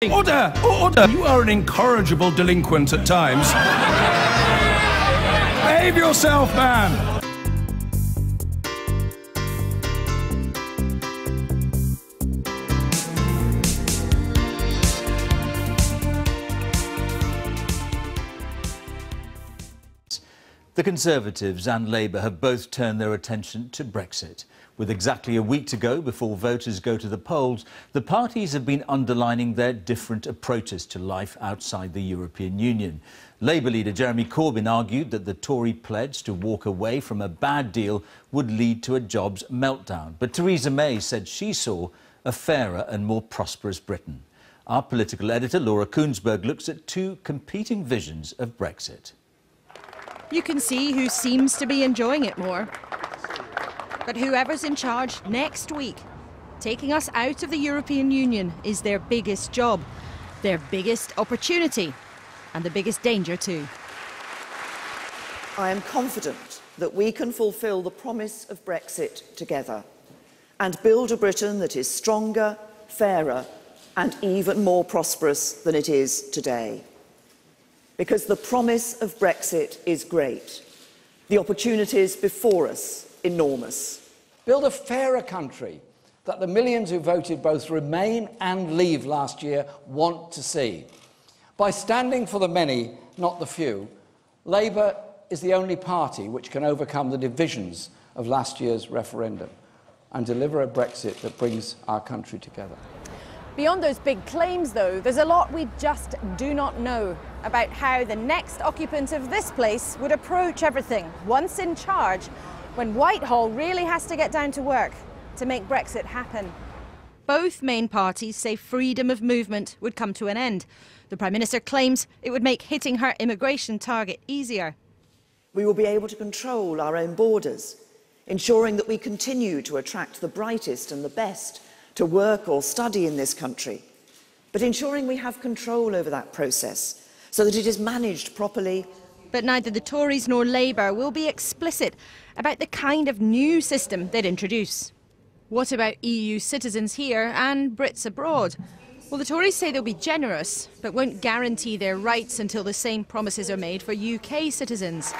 Order! Order! You are an incorrigible delinquent at times. Behave yourself, man! The Conservatives and Labour have both turned their attention to Brexit. With exactly a week to go before voters go to the polls, the parties have been underlining their different approaches to life outside the European Union. Labour leader Jeremy Corbyn argued that the Tory pledge to walk away from a bad deal would lead to a jobs meltdown. But Theresa May said she saw a fairer and more prosperous Britain. Our political editor, Laura Koonsberg, looks at two competing visions of Brexit. You can see who seems to be enjoying it more. But whoever's in charge next week, taking us out of the European Union is their biggest job, their biggest opportunity, and the biggest danger too. I am confident that we can fulfil the promise of Brexit together and build a Britain that is stronger, fairer, and even more prosperous than it is today. Because the promise of Brexit is great. The opportunities before us, enormous. Build a fairer country that the millions who voted both Remain and Leave last year want to see. By standing for the many, not the few, Labour is the only party which can overcome the divisions of last year's referendum and deliver a Brexit that brings our country together. Beyond those big claims, though, there's a lot we just do not know about how the next occupant of this place would approach everything once in charge, when Whitehall really has to get down to work to make Brexit happen. Both main parties say freedom of movement would come to an end. The Prime Minister claims it would make hitting her immigration target easier. We will be able to control our own borders, ensuring that we continue to attract the brightest and the best to work or study in this country, but ensuring we have control over that process so that it is managed properly. But neither the Tories nor Labour will be explicit about the kind of new system they'd introduce. What about EU citizens here and Brits abroad? Well, the Tories say they'll be generous, but won't guarantee their rights until the same promises are made for UK citizens.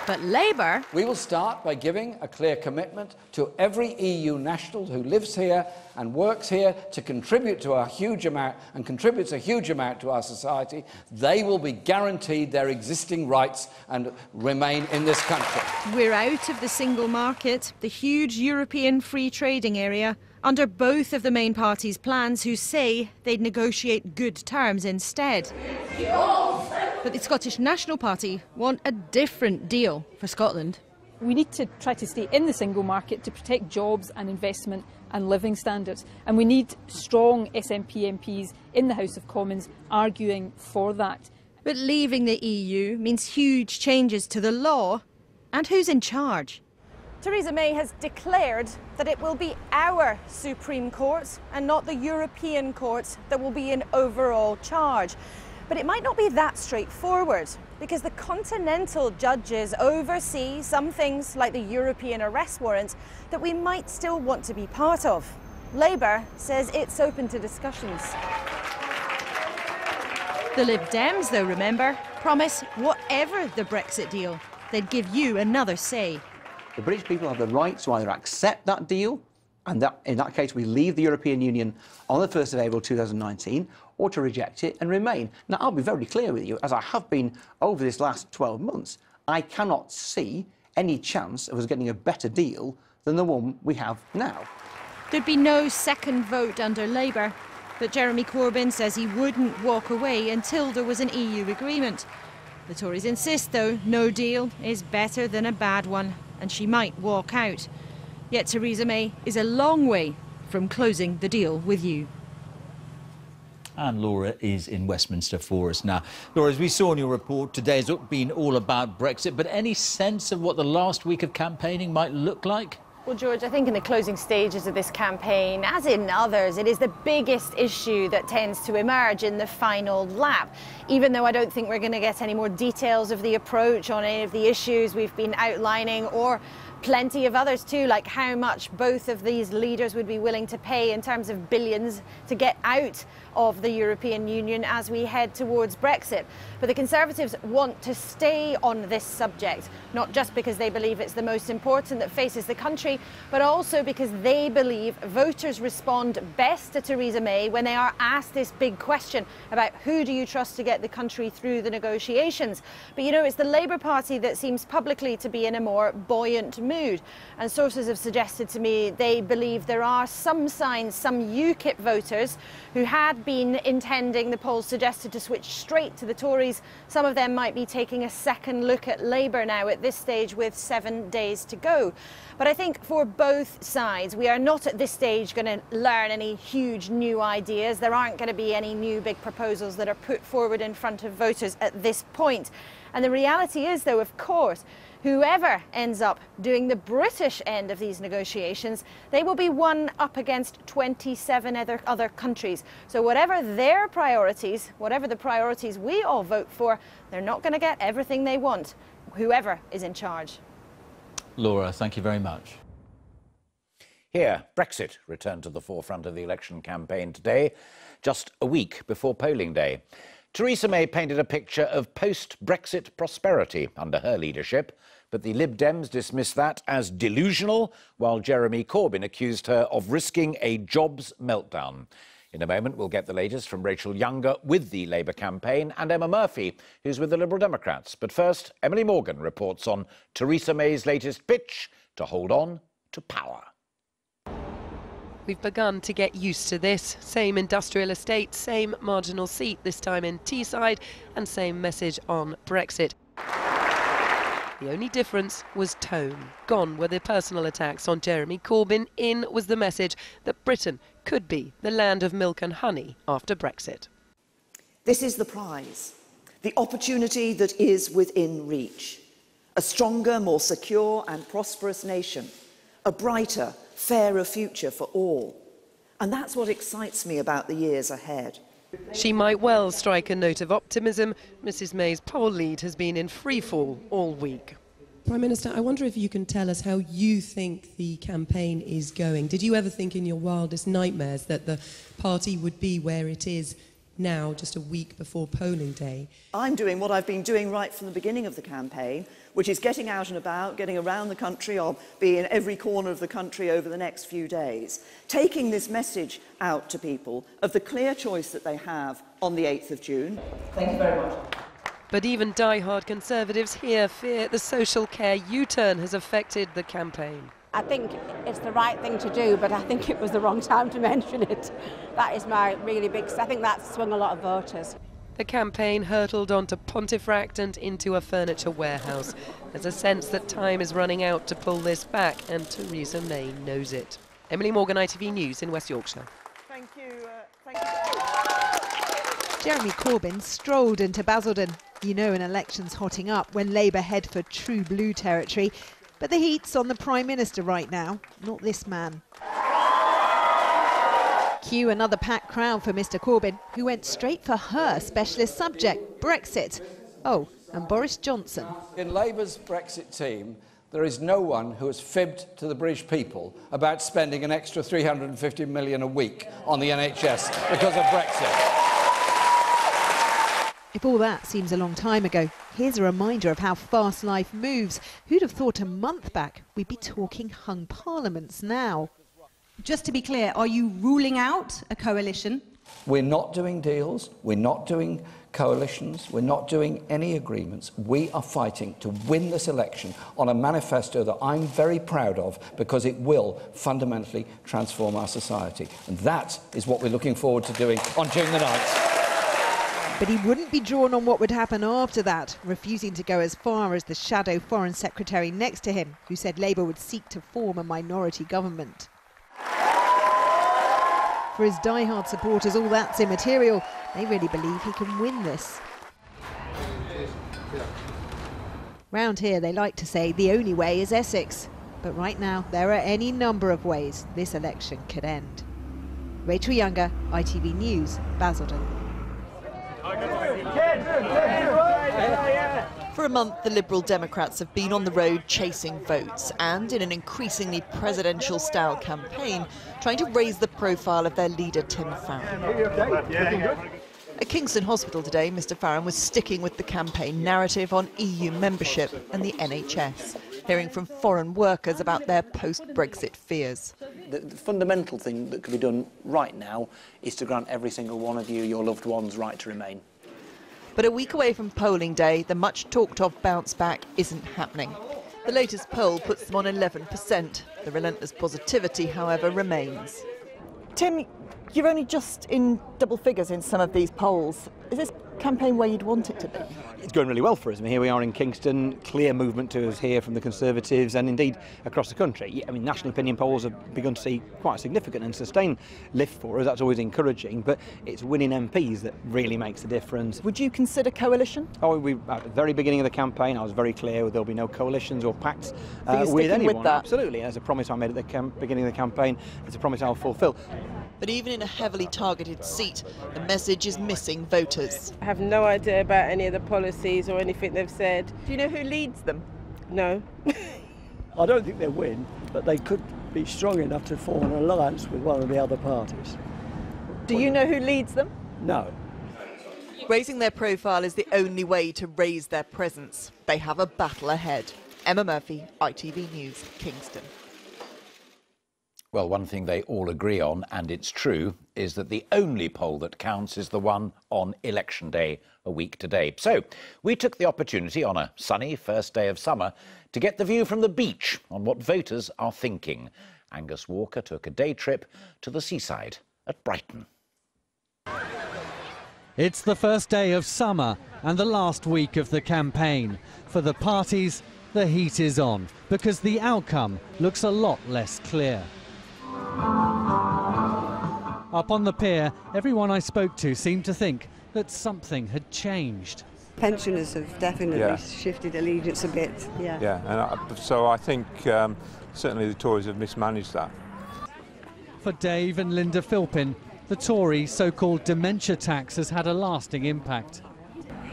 But Labour... We will start by giving a clear commitment to every EU national who lives here and works here to contribute to a huge amount and contributes a huge amount to our society. They will be guaranteed their existing rights and remain in this country. We're out of the single market, the huge European free trading area, under both of the main parties' plans, who say they'd negotiate good terms instead. But the Scottish National Party want a different deal for Scotland. We need to try to stay in the single market to protect jobs and investment and living standards. And we need strong SNP MPs in the House of Commons arguing for that. But leaving the EU means huge changes to the law. And who's in charge? Theresa May has declared that it will be our Supreme Court and not the European courts that will be in overall charge. But it might not be that straightforward, because the continental judges oversee some things like the European arrest warrant that we might still want to be part of. Labour says it's open to discussions. The Lib Dems, though, remember, promise whatever the Brexit deal, they'd give you another say. The British people have the right to either accept that deal, and that, in that case, we leave the European Union on the 1st of April 2019, or to reject it and remain. Now, I'll be very clear with you, as I have been over this last 12 months, I cannot see any chance of us getting a better deal than the one we have now. There'd be no second vote under Labour, but Jeremy Corbyn says he wouldn't walk away until there was an EU agreement. The Tories insist, though, no deal is better than a bad one, and she might walk out. Yet Theresa May is a long way from closing the deal with you. And Laura is in Westminster for us now. Laura, as we saw in your report, today has been all about Brexit, but any sense of what the last week of campaigning might look like? Well, George, I think in the closing stages of this campaign, as in others, it is the biggest issue that tends to emerge in the final lap. Even though I don't think we're going to get any more details of the approach on any of the issues we've been outlining, or plenty of others too, like how much both of these leaders would be willing to pay in terms of billions to get out of the European Union as we head towards Brexit. But the Conservatives want to stay on this subject, not just because they believe it's the most important that faces the country, but also because they believe voters respond best to Theresa May when they are asked this big question about who do you trust to get the country through the negotiations. But you know, it's the Labour Party that seems publicly to be in a more buoyant mood. And sources have suggested to me they believe there are some signs, some UKIP voters who had been intending, the polls suggested, to switch straight to the Tories. Some of them might be taking a second look at Labour now at this stage with 7 days to go. But I think for both sides, we are not at this stage going to learn any huge new ideas. There aren't going to be any new big proposals that are put forward in front of voters at this point. And the reality is, though, of course, whoever ends up doing the British end of these negotiations, they will be one up against 27 other countries. So whatever their priorities, whatever the priorities we all vote for, they're not going to get everything they want, whoever is in charge. Laura, thank you very much. Here, Brexit returned to the forefront of the election campaign today, just a week before polling day. Theresa May painted a picture of post-Brexit prosperity under her leadership, but the Lib Dems dismissed that as delusional, while Jeremy Corbyn accused her of risking a jobs meltdown. In a moment, we'll get the latest from Rachel Younger with the Labour campaign and Emma Murphy, who's with the Liberal Democrats. But first, Emily Morgan reports on Theresa May's latest pitch to hold on to power. We've begun to get used to this. Same industrial estate, same marginal seat, this time in Teesside, and same message on Brexit. The only difference was tone. Gone were the personal attacks on Jeremy Corbyn. In was the message that Britain could be the land of milk and honey after Brexit. This is the prize, the opportunity that is within reach. A stronger, more secure and prosperous nation. A brighter, fairer future for all. And that's what excites me about the years ahead. She might well strike a note of optimism. Mrs May's poll lead has been in freefall all week. Prime Minister, I wonder if you can tell us how you think the campaign is going. Did you ever think in your wildest nightmares that the party would be where it is now, just a week before polling day? I'm doing what I've been doing right from the beginning of the campaign, which is getting out and about, getting around the country. I'll be in every corner of the country over the next few days, taking this message out to people of the clear choice that they have on the 8th of June. Thank you very much. But even die-hard Conservatives here fear the social care U-turn has affected the campaign. I think it's the right thing to do, but I think it was the wrong time to mention it. That is my really big... I think that's swung a lot of voters. The campaign hurtled onto Pontefract and into a furniture warehouse. There's a sense that time is running out to pull this back, and Theresa May knows it. Emily Morgan, ITV News in West Yorkshire. Thank you. Jeremy Corbyn strolled into Basildon. You know an election's hotting up when Labour head for true blue territory. But the heat's on the Prime Minister right now, not this man. Cue another packed crowd for Mr Corbyn, who went straight for her specialist subject, Brexit. Oh, and Boris Johnson. In Labour's Brexit team, there is no one who has fibbed to the British people about spending an extra £350 million a week on the NHS because of Brexit. If all that seems a long time ago, here's a reminder of how fast life moves. Who'd have thought a month back we'd be talking hung parliaments now? Just to be clear, are you ruling out a coalition? We're not doing deals, we're not doing coalitions, we're not doing any agreements. We are fighting to win this election on a manifesto that I'm very proud of because it will fundamentally transform our society. And that is what we're looking forward to doing on June the 9th. But he wouldn't be drawn on what would happen after that, refusing to go as far as the shadow Foreign Secretary next to him, who said Labour would seek to form a minority government. For his die-hard supporters, all that's immaterial. They really believe he can win this. Round here, they like to say the only way is Essex. But right now, there are any number of ways this election could end. Rachel Younger, ITV News, Basildon. For a month, the Liberal Democrats have been on the road chasing votes and, in an increasingly presidential-style campaign, trying to raise the profile of their leader, Tim Farron. At Kingston Hospital today, Mr Farron was sticking with the campaign narrative on EU membership and the NHS, hearing from foreign workers about their post-Brexit fears. The fundamental thing that could be done right now is to grant every single one of you, your loved ones, right to remain. But a week away from polling day, the much talked of bounce back isn't happening. The latest poll puts them on 11%. The relentless positivity, however, remains. Tim, you're only just in double figures in some of these polls. Is this campaign where you'd want it to be? It's going really well for us. I mean, here we are in Kingston, clear movement to us here from the Conservatives and indeed across the country. I mean, national opinion polls have begun to see quite a significant and sustained lift for us. That's always encouraging, but it's winning MPs that really makes the difference. Would you consider coalition? Oh, at the very beginning of the campaign, I was very clear there'll be no coalitions or pacts with anyone. With that? Absolutely. As a promise I made at the beginning of the campaign, it's a promise I'll fulfil. But even in a heavily targeted seat, the message is missing voters. I have no idea about any of the policies or anything they've said. Do you know who leads them? No. I don't think they'll win, but they could be strong enough to form an alliance with one of the other parties. Do you know who leads them? No. Raising their profile is the only way to raise their presence. They have a battle ahead. Emma Murphy, ITV News, Kingston. Well, one thing they all agree on, and it's true, is that the only poll that counts is the one on election day, a week today. So we took the opportunity on a sunny first day of summer to get the view from the beach on what voters are thinking. Angus Walker took a day trip to the seaside at Brighton. It's the first day of summer and the last week of the campaign. For the parties, the heat is on because the outcome looks a lot less clear. Up on the pier, everyone I spoke to seemed to think that something had changed. Pensioners have definitely shifted allegiance a bit, and so I think certainly the Tories have mismanaged that. For Dave and Linda Philpin, the Tory so-called dementia tax has had a lasting impact.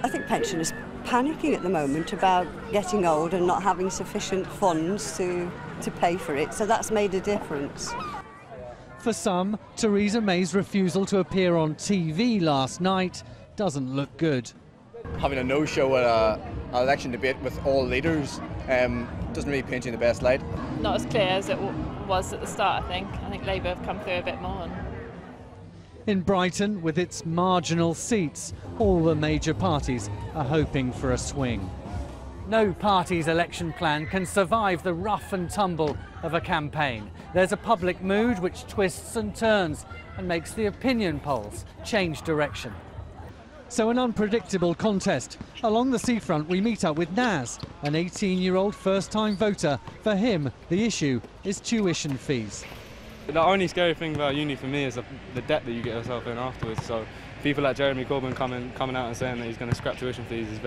I think pensioners panicking at the moment about getting old and not having sufficient funds to pay for it, so that's made a difference. For some, Theresa May's refusal to appear on TV last night doesn't look good. Having a no-show at an election debate with all leaders doesn't really paint you in the best light. Not as clear as it was at the start, I think. I think Labour have come through a bit more. In Brighton, with its marginal seats, all the major parties are hoping for a swing. No party's election plan can survive the rough and tumble of a campaign. There's a public mood which twists and turns and makes the opinion polls change direction. So an unpredictable contest. Along the seafront we meet up with Naz, an 18-year-old first-time voter. For him, the issue is tuition fees. The only scary thing about uni for me is the debt that you get yourself in afterwards. So people like Jeremy Corbyn coming out and saying that he's going to scrap tuition fees is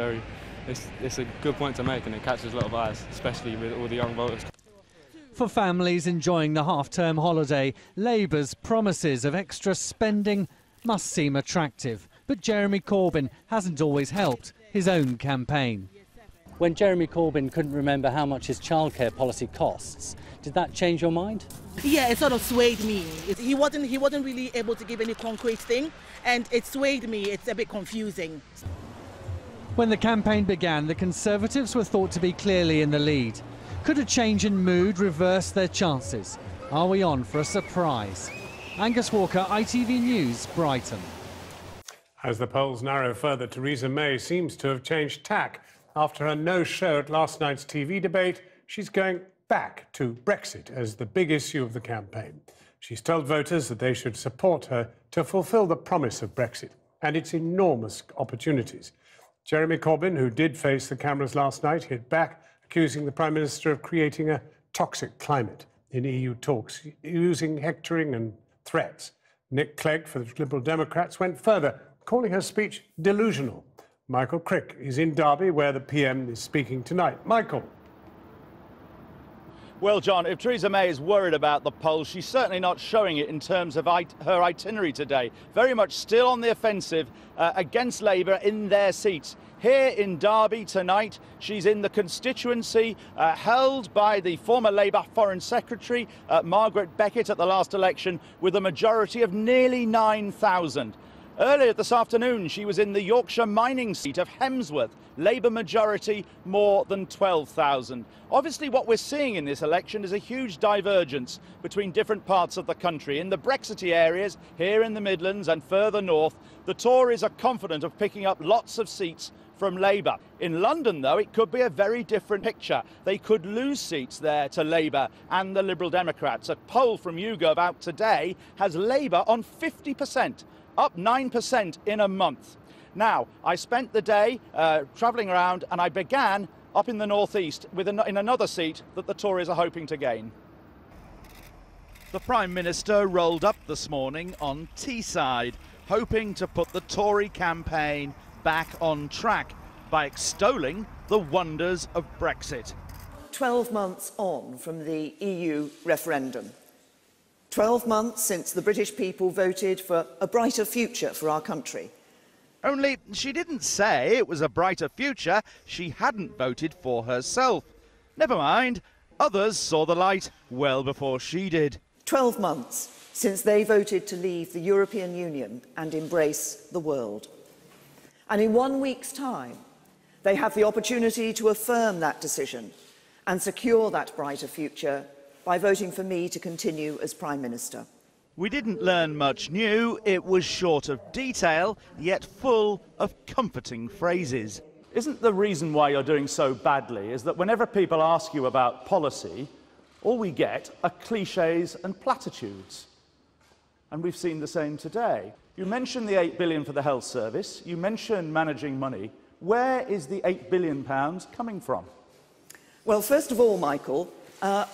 it's a good point to make, and it catches a lot of eyes, especially with all the young voters. For families enjoying the half-term holiday, Labour's promises of extra spending must seem attractive. But Jeremy Corbyn hasn't always helped his own campaign. When Jeremy Corbyn couldn't remember how much his childcare policy costs, did that change your mind? Yeah, it sort of swayed me. He wasn't really able to give any concrete thing, and it swayed me. It's a bit confusing. When the campaign began, the Conservatives were thought to be clearly in the lead. Could a change in mood reverse their chances? Are we on for a surprise? Angus Walker, ITV News, Brighton. As the polls narrow further, Theresa May seems to have changed tack. After her no-show at last night's TV debate, she's going back to Brexit as the big issue of the campaign. She's told voters that they should support her to fulfil the promise of Brexit and its enormous opportunities. Jeremy Corbyn, who did face the cameras last night, hit back, accusing the Prime Minister of creating a toxic climate in EU talks, using hectoring and threats. Nick Clegg, for the Liberal Democrats, went further, calling her speech delusional. Michael Crick is in Derby, where the PM is speaking tonight. Michael. Well, John, if Theresa May is worried about the polls, she's certainly not showing it in terms of her itinerary today. Very much still on the offensive against Labour in their seats. Here in Derby tonight, she's in the constituency held by the former Labour Foreign Secretary, Margaret Beckett, at the last election, with a majority of nearly 9,000. Earlier this afternoon, she was in the Yorkshire mining seat of Hemsworth, Labour majority more than 12,000. Obviously, what we're seeing in this election is a huge divergence between different parts of the country. In the Brexity areas, here in the Midlands and further north, the Tories are confident of picking up lots of seats from Labour. In London, though, it could be a very different picture. They could lose seats there to Labour and the Liberal Democrats. A poll from YouGov out today has Labour on 50%. Up 9% in a month. Now, I spent the day travelling around, and I began up in the northeast in another seat that the Tories are hoping to gain. The Prime Minister rolled up this morning on Teesside, hoping to put the Tory campaign back on track by extolling the wonders of Brexit. 12 months on from the EU referendum. 12 months since the British people voted for a brighter future for our country. Only she didn't say it was a brighter future. She hadn't voted for herself. Never mind, others saw the light well before she did. 12 months since they voted to leave the European Union and embrace the world. And in 1 week's time, they have the opportunity to affirm that decision and secure that brighter future by voting for me to continue as Prime Minister. We didn't learn much new. It was short of detail, yet full of comforting phrases. Isn't the reason why you're doing so badly is that whenever people ask you about policy, all we get are cliches and platitudes? And we've seen the same today. You mentioned the £8 billion for the health service. You mentioned managing money. Where is the £8 billion coming from? Well, first of all, Michael,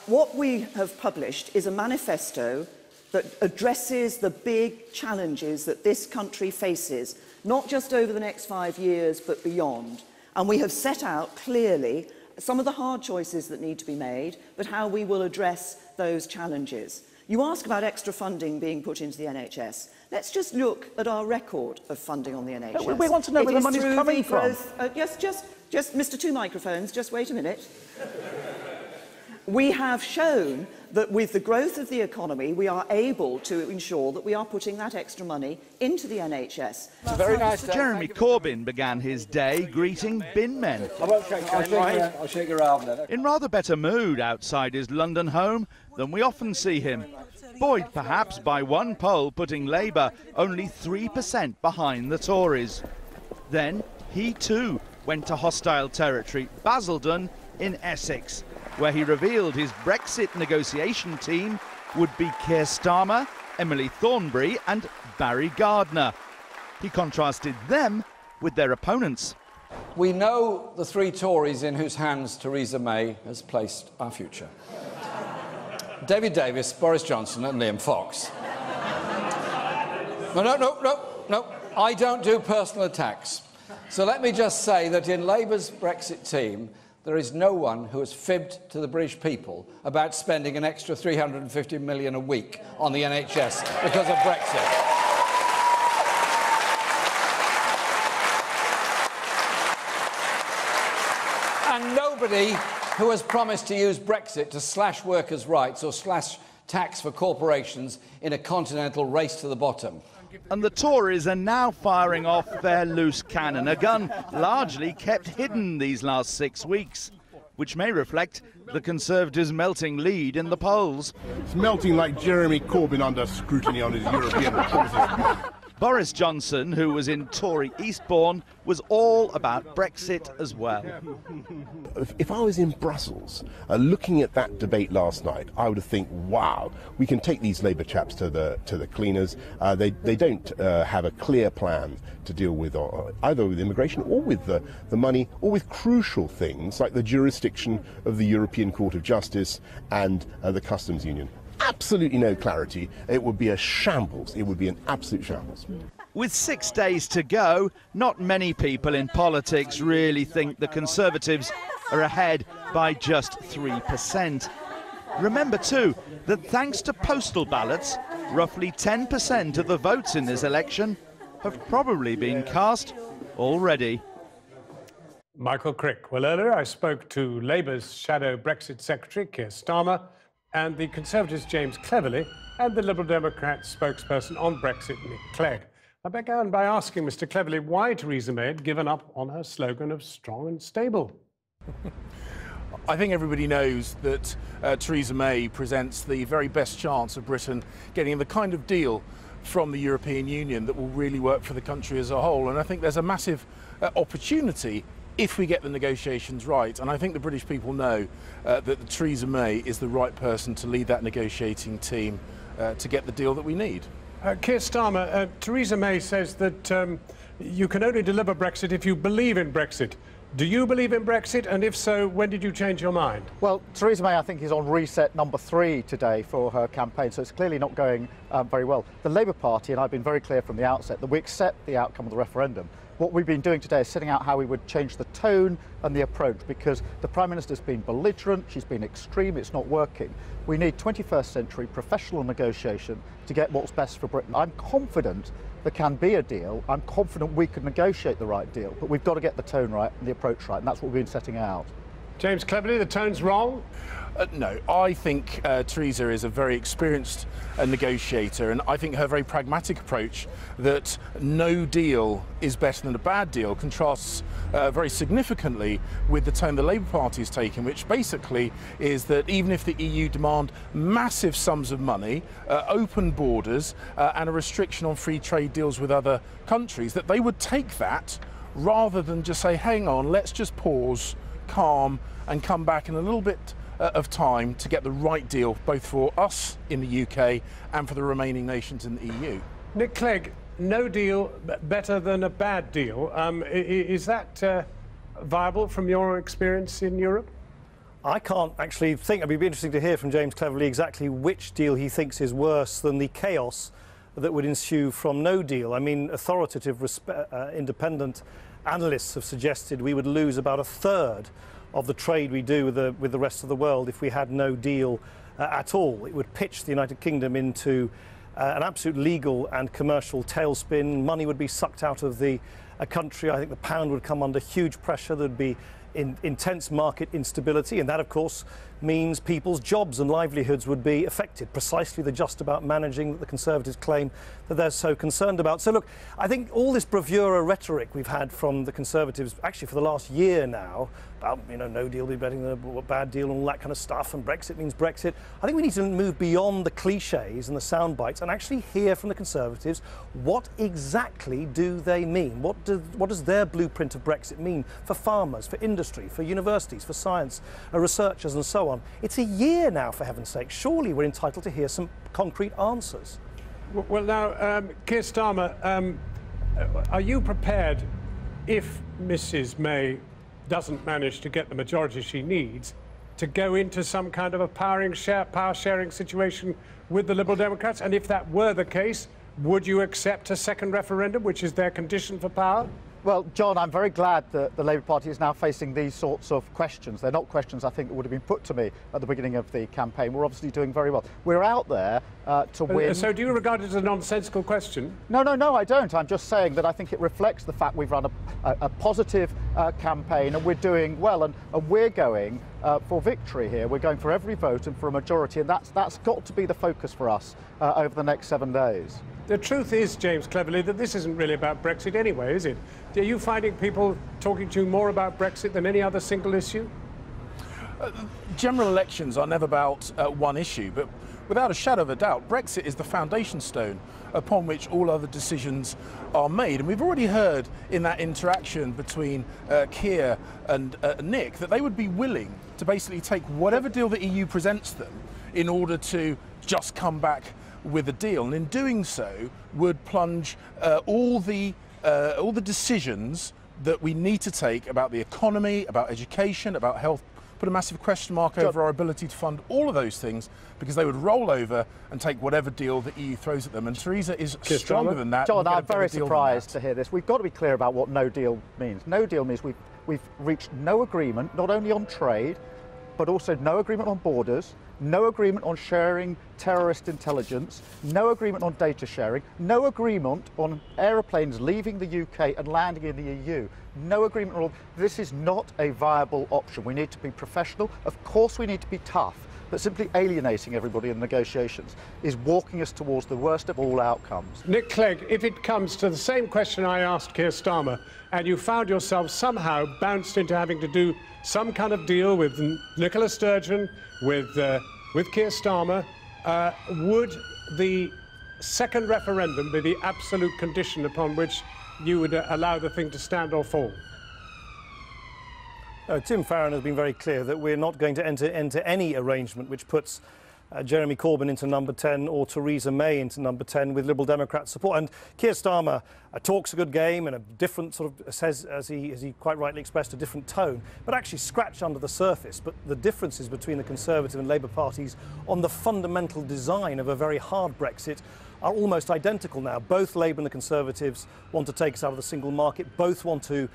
what we have published is a manifesto that addresses the big challenges that this country faces, not just over the next 5 years, but beyond. And we have set out clearly some of the hard choices that need to be made, but how we will address those challenges. You ask about extra funding being put into the NHS. Let's just look at our record of funding on the NHS. We want to know where the money's coming from. Just, Mr. Two Microphones, just wait a minute. We have shown that with the growth of the economy, we are able to ensure that we are putting that extra money into the NHS. It's very nice. Jeremy Corbyn began his day greeting bin men. I'll shake your arm then. In rather better mood outside his London home than we often see him. Buoyed perhaps by one poll putting Labour only 3% behind the Tories. Then he too went to hostile territory, Basildon in Essex, where he revealed his Brexit negotiation team would be Keir Starmer, Emily Thornberry and Barry Gardner. He contrasted them with their opponents. We know the three Tories in whose hands Theresa May has placed our future. David Davis, Boris Johnson and Liam Fox. No. I don't do personal attacks. So let me just say that in Labour's Brexit team, there is no one who has fibbed to the British people about spending an extra £350 million a week on the NHS because of Brexit. And nobody who has promised to use Brexit to slash workers' rights or slash tax for corporations in a continental race to the bottom. And the Tories are now firing off their loose cannon, a gun largely kept hidden these last 6 weeks, which may reflect the Conservatives' melting lead in the polls. It's melting like Jeremy Corbyn under scrutiny on his European policies. Boris Johnson, who was in Tory Eastbourne, was all about Brexit as well. If I was in Brussels looking at that debate last night, I would think, wow, we can take these Labour chaps to the cleaners. They don't have a clear plan to deal with either with immigration or with the money or with crucial things like the jurisdiction of the European Court of Justice and the Customs Union. Absolutely no clarity. It would be a shambles. It would be an absolute shambles. With 6 days to go, not many people in politics really think the Conservatives are ahead by just 3%. Remember too that thanks to postal ballots, roughly 10% of the votes in this election have probably been cast already. Michael Crick. Well, earlier I spoke to Labour's shadow Brexit Secretary, Keir Starmer, and the Conservatives' James Cleverly, and the Liberal Democrats' spokesperson on Brexit, Nick Clegg. I began by asking Mr. Cleverly why Theresa May had given up on her slogan of strong and stable. I think everybody knows that Theresa May presents the very best chance of Britain getting the kind of deal from the European Union that will really work for the country as a whole. And I think there's a massive opportunity if we get the negotiations right. And I think the British people know that Theresa May is the right person to lead that negotiating team to get the deal that we need. Keir Starmer, Theresa May says that you can only deliver Brexit if you believe in Brexit. Do you believe in Brexit? And if so, when did you change your mind? Well, Theresa May, I think, is on reset number 3 today for her campaign, so it's clearly not going very well. The Labour Party, and I've been very clear from the outset, that we accept the outcome of the referendum. What we've been doing today is setting out how we would change the tone and the approach, because the Prime Minister's been belligerent, she's been extreme, it's not working. We need 21st century professional negotiation to get what's best for Britain. I'm confident there can be a deal. I'm confident we can negotiate the right deal, but we've got to get the tone right and the approach right, and that's what we've been setting out. James Cleverly, the tone's wrong? No, I think Theresa is a very experienced negotiator, and I think her very pragmatic approach that no deal is better than a bad deal contrasts very significantly with the tone the Labour Party has taken, which basically is that even if the EU demand massive sums of money, open borders and a restriction on free trade deals with other countries, that they would take that rather than just say, hang on, let's just pause, calm, and come back in a little bit of time to get the right deal, both for us in the UK and for the remaining nations in the EU. Nick Clegg, no deal better than a bad deal. Is that viable from your experience in Europe? I can't actually think. It'd be interesting to hear from James Cleverly exactly which deal he thinks is worse than the chaos that would ensue from no deal. I mean, authoritative, independent analysts have suggested we would lose about 1/3 of the trade we do with the rest of the world if we had no deal at all. It would pitch the United Kingdom into an absolute legal and commercial tailspin. Money would be sucked out of the country. I think the pound would come under huge pressure. There'd be intense market instability, and that, of course, means people's jobs and livelihoods would be affected, precisely the just about managing that the Conservatives claim that they're so concerned about. So look, I think all this bravura rhetoric we've had from the Conservatives actually for the last year now about, you know, no deal be better than a bad deal and all that kind of stuff, and Brexit means Brexit. I think we need to move beyond the cliches and the sound bites and actually hear from the Conservatives what exactly do they mean? What does their blueprint of Brexit mean for farmers, for industry, for universities, for science, researchers and so on? It's a year now, for heaven's sake. Surely we're entitled to hear some concrete answers. Well, now, Keir Starmer, are you prepared, if Mrs May doesn't manage to get the majority she needs, to go into some kind of a power-sharing situation with the Liberal Democrats? And if that were the case, would you accept a second referendum, which is their condition for power? Well, John, I'm very glad that the Labour Party is now facing these sorts of questions. They're not questions I think that would have been put to me at the beginning of the campaign. We're obviously doing very well. We're out there to win. So do you regard it as a nonsensical question? No, I don't. I'm just saying that I think it reflects the fact we've run a positive campaign and we're doing well, and we're going for victory here. We're going for every vote and for a majority, and that's got to be the focus for us over the next 7 days. The truth is, James Cleverly, that this isn't really about Brexit anyway, is it? Are you finding people talking to you more about Brexit than any other single issue? General elections are never about one issue, but without a shadow of a doubt, Brexit is the foundation stone upon which all other decisions are made. And we've already heard in that interaction between Keir and Nick that they would be willing to basically take whatever deal the EU presents them in order to just come back with a deal, and in doing so would plunge all the decisions that we need to take about the economy, about education, about health, put a massive question mark over our ability to fund all of those things, because they would roll over and take whatever deal the EU throws at them. And Theresa is stronger than that. John, I'm very surprised to hear this. We've got to be clear about what no deal means. No deal means we've reached no agreement, not only on trade, but also no agreement on borders, no agreement on sharing terrorist intelligence, no agreement on data sharing, no agreement on aeroplanes leaving the UK and landing in the EU, no agreement on all. This is not a viable option. We need to be professional. Of course we need to be tough, but simply alienating everybody in negotiations is walking us towards the worst of all outcomes. Nick Clegg, if it comes to the same question I asked Keir Starmer, and you found yourself somehow bounced into having to do some kind of deal with Nicola Sturgeon, with Keir Starmer, would the second referendum be the absolute condition upon which you would allow the thing to stand or fall? Tim Farron has been very clear that we're not going to enter into any arrangement which puts Jeremy Corbyn into number 10 or Theresa May into number 10 with Liberal Democrat support. And Keir Starmer talks a good game and a different sort of says, as he quite rightly expressed, a different tone, but actually scratched under the surface. But the differences between the Conservative and Labour parties on the fundamental design of a very hard Brexit are almost identical now. Both Labour and the Conservatives want to take us out of the single market. Both want to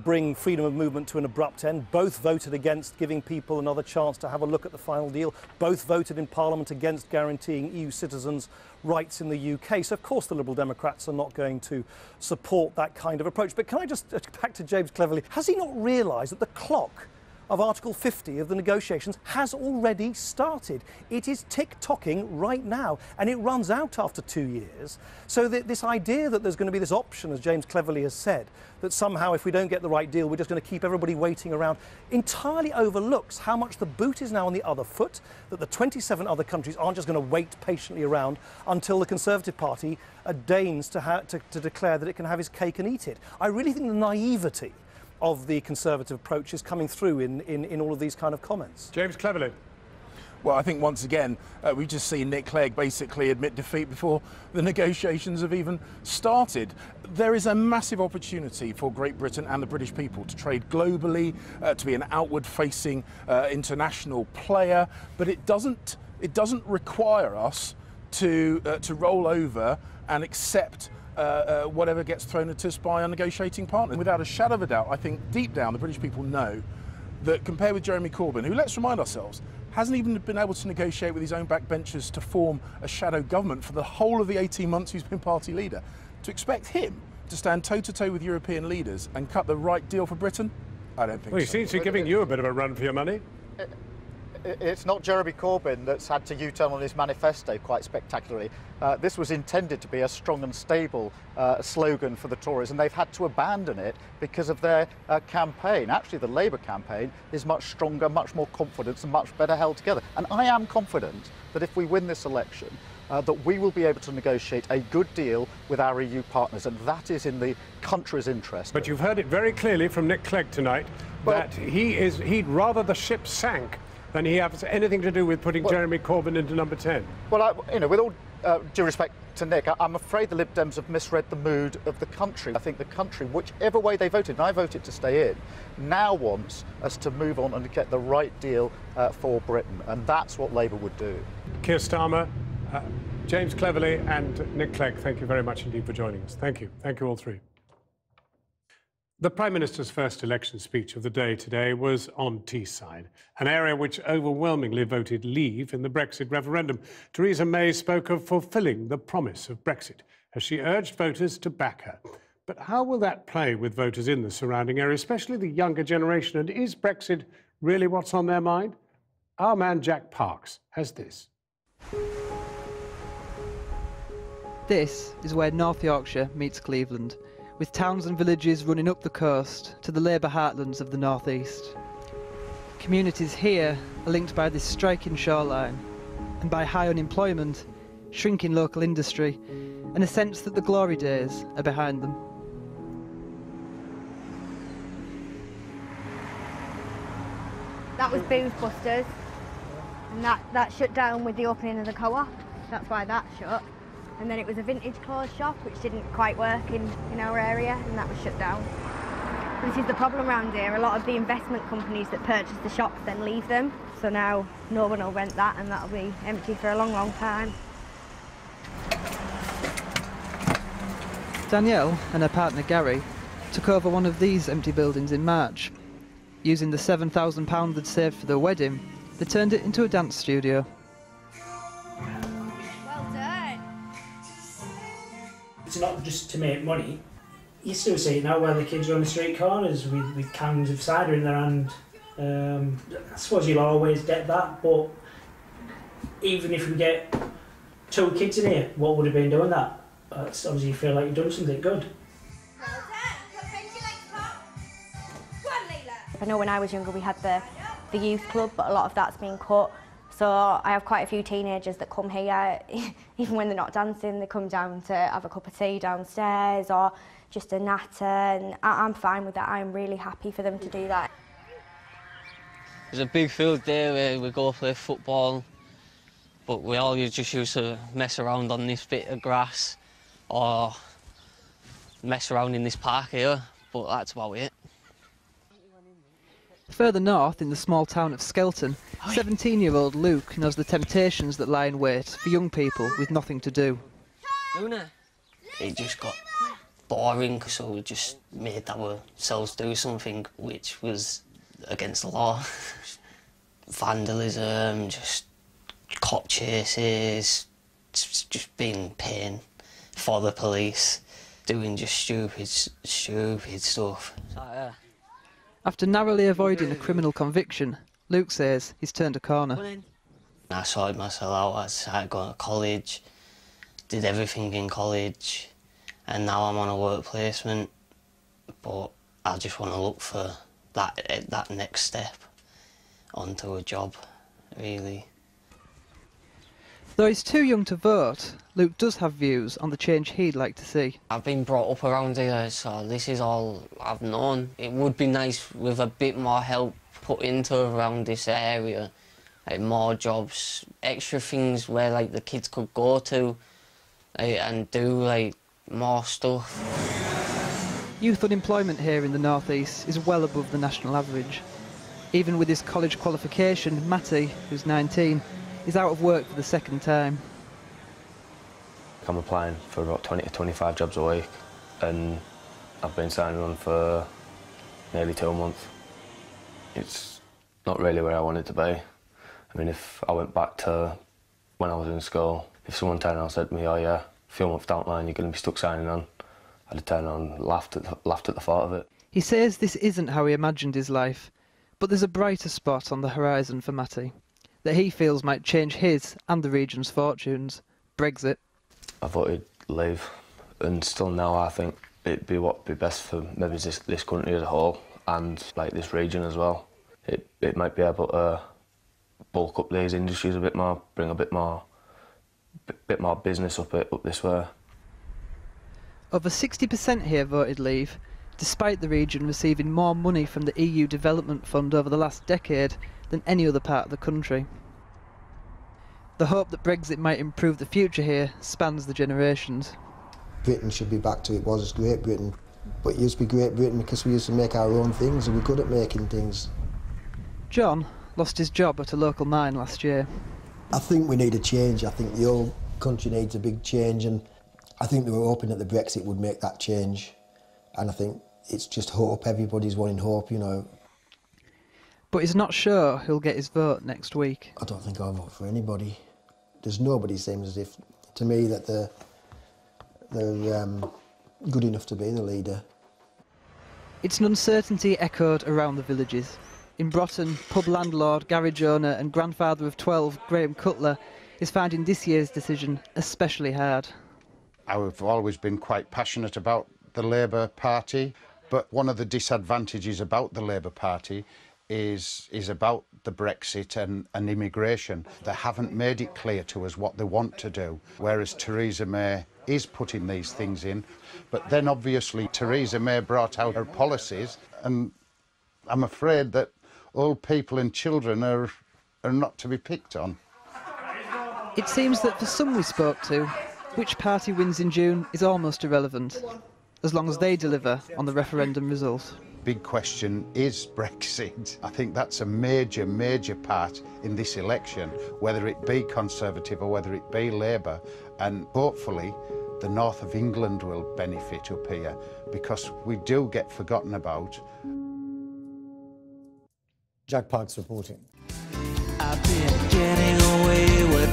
bring freedom of movement to an abrupt end. Both voted against giving people another chance to have a look at the final deal. Both voted in Parliament against guaranteeing EU citizens rights in the UK. So, of course, the Liberal Democrats are not going to support that kind of approach. But can I just, back to James Cleverly, has he not realised that the clock of Article 50 of the negotiations has already started? It is tick-tocking right now, and it runs out after 2 years. So this idea that there's going to be this option, as James Cleverly has said, that somehow if we don't get the right deal, we're just going to keep everybody waiting around, entirely overlooks how much the boot is now on the other foot, that the 27 other countries aren't just going to wait patiently around until the Conservative Party deigns to declare that it can have its cake and eat it. I really think the naivety of the Conservative approach is coming through in all of these kind of comments. James Cleverly. Well, I think once again, we've just seen Nick Clegg basically admit defeat before the negotiations have even started. There is a massive opportunity for Great Britain and the British people to trade globally, to be an outward-facing international player, but it doesn't require us to roll over and accept whatever gets thrown at us by our negotiating partner. Without a shadow of a doubt, I think deep down the British people know that compared with Jeremy Corbyn, who, let's remind ourselves, hasn't even been able to negotiate with his own backbenchers to form a shadow government for the whole of the 18 months he's been party leader, to expect him to stand toe-to-toe with European leaders and cut the right deal for Britain, I don't think so. Well, he seems to be giving you a bit of a run for your money. It's not Jeremy Corbyn that's had to U-turn on his manifesto quite spectacularly. This was intended to be a strong and stable slogan for the Tories, and they've had to abandon it because of their campaign. Actually, the Labour campaign is much stronger, much more confident and much better held together. And I am confident that if we win this election, that we will be able to negotiate a good deal with our EU partners, and that is in the country's interest. But you've heard it very clearly from Nick Clegg tonight that he'd rather the ship sank than he has anything to do with putting Jeremy Corbyn into number 10. Well, with all due respect to Nick, I'm afraid the Lib Dems have misread the mood of the country. I think the country, whichever way they voted, and I voted to stay in, now wants us to move on and get the right deal for Britain, and that's what Labour would do. Keir Starmer, James Cleverly and Nick Clegg, thank you very much indeed for joining us. Thank you. Thank you all three. The Prime Minister's first election speech of the day today was on Teesside, an area which overwhelmingly voted leave in the Brexit referendum. Theresa May spoke of fulfilling the promise of Brexit as she urged voters to back her. But how will that play with voters in the surrounding area, especially the younger generation? And is Brexit really what's on their mind? Our man Jack Parks has this. This is where North Yorkshire meets Cleveland, with towns and villages running up the coast to the Labour heartlands of the northeast. Communities here are linked by this striking shoreline and by high unemployment, shrinking local industry, and a sense that the glory days are behind them. That was Booze Busters, and that shut down with the opening of the co-op. That's why that shut. And then it was a vintage clothes shop, which didn't quite work in our area, and that was shut down. This is the problem around here. A lot of the investment companies that purchase the shops then leave them. So now no one will rent that, and that'll be empty for a long, long time. Danielle and her partner Gary took over one of these empty buildings in March. Using the £7,000 they'd saved for their wedding, they turned it into a dance studio. Well done. It's not just to make money. You still see it now where the kids are on the street corners with cans of cider in their hand. I suppose you'll always get that, but even if we get 2 kids in here, what would have been doing that? It's obviously you feel like you've done something good. I know when I was younger we had the youth club, but a lot of that's been cut. So I have quite a few teenagers that come here, even when they're not dancing, they come down to have a cup of tea downstairs or just a natter, and I'm fine with that. I'm really happy for them to do that. There's a big field there where we go play football, but we all just used to mess around on this bit of grass or mess around in this park here, but that's about it. Further north, in the small town of Skelton, 17-year-old Luke knows the temptations that lie in wait for young people with nothing to do. Luna. It just got boring, so we just made ourselves do something which was against the law. Vandalism, just cop chases, just being pain for the police, doing just stupid stuff. After narrowly avoiding a criminal conviction, Luke says he's turned a corner. I sorted myself out, I started going to college, did everything in college, and now I'm on a work placement, but I just want to look for that next step onto a job, really. Though he's too young to vote, Luke does have views on the change he'd like to see. I've been brought up around here, so this is all I've known. It would be nice with a bit more help put into around this area, like more jobs, extra things where like the kids could go to and do like more stuff. Youth unemployment here in the North East is well above the national average. Even with his college qualification, Matty, who's 19, is out of work for the second time. I'm applying for about 20 to 25 jobs a week, and I've been signing on for nearly 2 months. It's not really where I wanted to be. I mean, if I went back to when I was in school, if someone turned around and said to me, "Oh yeah, a few months down the line you're going to be stuck signing on," I'd have turned around and laughed at the thought of it. He says this isn't how he imagined his life, but there's a brighter spot on the horizon for Matty that he feels might change his and the region's fortunes: Brexit. I voted leave, and still now I think it'd be what would be best for maybe this country as a whole, and like this region as well. It might be able to bulk up these industries a bit more, bring a bit more business up this way. Over 60% here voted leave, despite the region receiving more money from the EU Development Fund over the last decade than any other part of the country. The hope that Brexit might improve the future here spans the generations. Britain should be back to it was Great Britain, but it used to be Great Britain because we used to make our own things and we're good at making things. John lost his job at a local mine last year. I think we need a change. I think the whole country needs a big change, and I think they were hoping that the Brexit would make that change, and I think it's just hope. Everybody's wanting hope, you know. But he's not sure he'll get his vote next week. I don't think I'll vote for anybody. There's nobody seems as if, to me, that they're good enough to be the leader. It's an uncertainty echoed around the villages. In Broughton, pub landlord, garage owner and grandfather of 12, Graham Cutler, is finding this year's decision especially hard. I've always been quite passionate about the Labour Party, but one of the disadvantages about the Labour Party is about the Brexit and immigration. They haven't made it clear to us what they want to do, whereas Theresa May is putting these things in. But then obviously Theresa May brought out her policies, and I'm afraid that old people and children are not to be picked on. It seems that for some we spoke to, which party wins in June is almost irrelevant, as long as they deliver on the referendum result. Big question is Brexit. I think that's a major, major part in this election, whether it be Conservative or whether it be Labour, and hopefully the north of England will benefit up here, because we do get forgotten about. Jack Parks reporting. I've been getting away with